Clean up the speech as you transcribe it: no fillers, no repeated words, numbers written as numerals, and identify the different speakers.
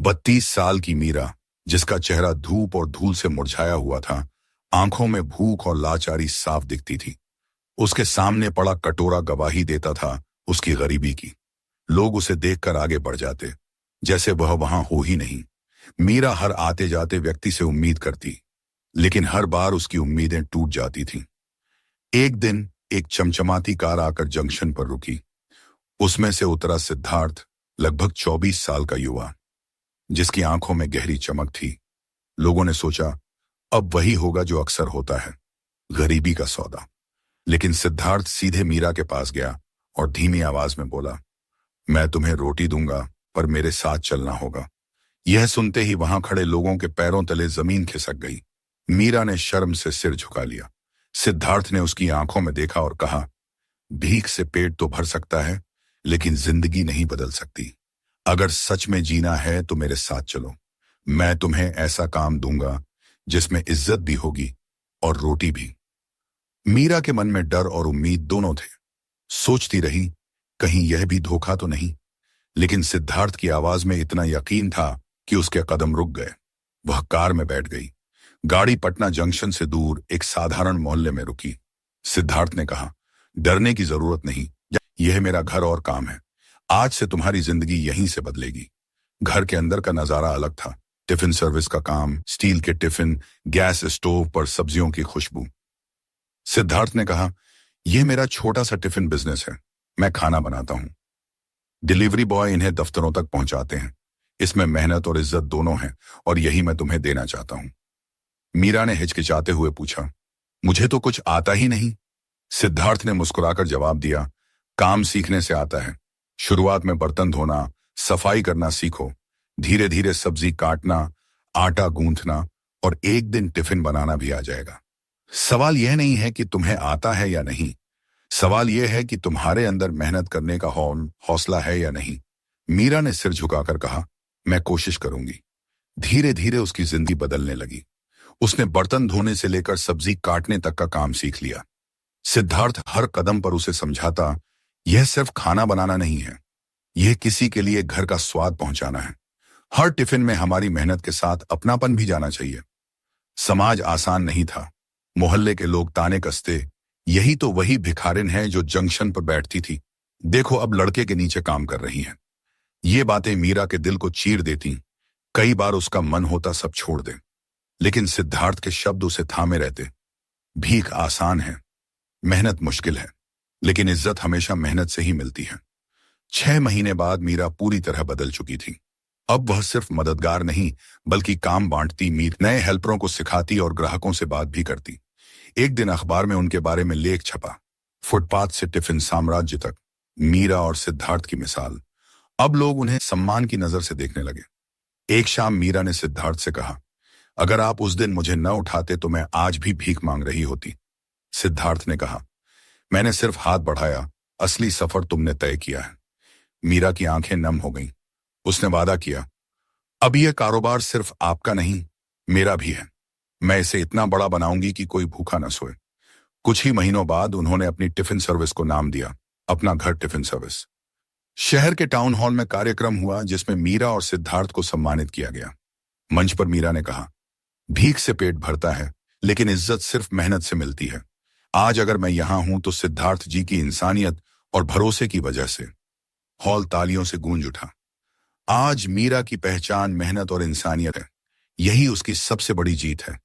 Speaker 1: 32 साल की मीरा, जिसका चेहरा धूप और धूल से मुरझाया हुआ था, आंखों में भूख और लाचारी साफ दिखती थी। उसके सामने पड़ा कटोरा गवाही देता था उसकी गरीबी की। लोग उसे देखकर आगे बढ़ जाते, जैसे वह वहां हो ही नहीं। मीरा हर आते जाते व्यक्ति से उम्मीद करती, लेकिन हर बार उसकी उम्मीदें टूट जाती थीं। एक दिन एक चमचमाती कार आकर जंक्शन पर रुकी। उसमें से उतरा सिद्धार्थ, लगभग 24 साल का युवा, जिसकी आंखों में गहरी चमक थी। लोगों ने सोचा, अब वही होगा जो अक्सर होता है, गरीबी का सौदा। लेकिन सिद्धार्थ सीधे मीरा के पास गया और धीमी आवाज में बोला, मैं तुम्हें रोटी दूंगा, पर मेरे साथ चलना होगा। यह सुनते ही वहां खड़े लोगों के पैरों तले जमीन खिसक गई। मीरा ने शर्म से सिर झुका लिया। सिद्धार्थ ने उसकी आंखों में देखा और कहा, भीख से पेट तो भर सकता है, लेकिन जिंदगी नहीं बदल सकती। अगर सच में जीना है तो मेरे साथ चलो। मैं तुम्हें ऐसा काम दूंगा जिसमें इज्जत भी होगी और रोटी भी। मीरा के मन में डर और उम्मीद दोनों थे। सोचती रही, कहीं यह भी धोखा तो नहीं। लेकिन सिद्धार्थ की आवाज में इतना यकीन था कि उसके कदम रुक गए। वह कार में बैठ गई। गाड़ी पटना जंक्शन से दूर एक साधारण मोहल्ले में रुकी। सिद्धार्थ ने कहा, डरने की जरूरत नहीं, यह मेरा घर और काम है। आज से तुम्हारी जिंदगी यहीं से बदलेगी। घर के अंदर का नजारा अलग था। टिफिन सर्विस का काम, स्टील के टिफिन, गैस स्टोव पर सब्जियों की खुशबू। सिद्धार्थ ने कहा, यह मेरा छोटा सा टिफिन बिजनेस है। मैं खाना बनाता हूं, डिलीवरी बॉय इन्हें दफ्तरों तक पहुंचाते हैं। इसमें मेहनत और इज्जत दोनों हैं, और यही मैं तुम्हें देना चाहता हूं। मीरा ने हिचकिचाते हुए पूछा, मुझे तो कुछ आता ही नहीं। सिद्धार्थ ने मुस्कुराकर जवाब दिया, काम सीखने से आता है। शुरुआत में बर्तन धोना, सफाई करना सीखो। धीरे धीरे सब्जी काटना, आटा गूंथना और एक दिन टिफिन बनाना भी आ जाएगा। सवाल यह नहीं है कि तुम्हें आता है या नहीं, सवाल यह है कि तुम्हारे अंदर मेहनत करने का हौसला है या नहीं। मीरा ने सिर झुकाकर कहा, मैं कोशिश करूंगी। धीरे धीरे उसकी जिंदगी बदलने लगी। उसने बर्तन धोने से लेकर सब्जी काटने तक का काम सीख लिया। सिद्धार्थ हर कदम पर उसे समझाता, यह सिर्फ खाना बनाना नहीं है, यह किसी के लिए घर का स्वाद पहुंचाना है। हर टिफिन में हमारी मेहनत के साथ अपनापन भी जाना चाहिए। समाज आसान नहीं था। मोहल्ले के लोग ताने कसते, यही तो वही भिखारिन है जो जंक्शन पर बैठती थी, देखो अब लड़के के नीचे काम कर रही है। ये बातें मीरा के दिल को चीर देती। कई बार उसका मन होता सब छोड़ दे, लेकिन सिद्धार्थ के शब्द उसे थामे रहते। भीख आसान है, मेहनत मुश्किल है, लेकिन इज्जत हमेशा मेहनत से ही मिलती है। 6 महीने बाद मीरा पूरी तरह बदल चुकी थी। अब वह सिर्फ मददगार नहीं, बल्कि काम बांटती, नए हेल्परों को सिखाती और ग्राहकों से बात भी करती। एक दिन अखबार में उनके बारे में लेख छपा, फुटपाथ से टिफिन साम्राज्य तक, मीरा और सिद्धार्थ की मिसाल। अब लोग उन्हें सम्मान की नजर से देखने लगे। एक शाम मीरा ने सिद्धार्थ से कहा, अगर आप उस दिन मुझे न उठाते तो मैं आज भी भीख मांग रही होती। सिद्धार्थ ने कहा, मैंने सिर्फ हाथ बढ़ाया, असली सफर तुमने तय किया है। मीरा की आंखें नम हो गईं। उसने वादा किया, अब यह कारोबार सिर्फ आपका नहीं, मेरा भी है। मैं इसे इतना बड़ा बनाऊंगी कि कोई भूखा न सोए। कुछ ही महीनों बाद उन्होंने अपनी टिफिन सर्विस को नाम दिया, अपना घर टिफिन सर्विस। शहर के टाउन हॉल में कार्यक्रम हुआ जिसमें मीरा और सिद्धार्थ को सम्मानित किया गया। मंच पर मीरा ने कहा, भीख से पेट भरता है, लेकिन इज्जत सिर्फ मेहनत से मिलती है। आज अगर मैं यहां हूं तो सिद्धार्थ जी की इंसानियत और भरोसे की वजह से। हॉल तालियों से गूंज उठा। आज मीरा की पहचान मेहनत और इंसानियत है। यही उसकी सबसे बड़ी जीत है।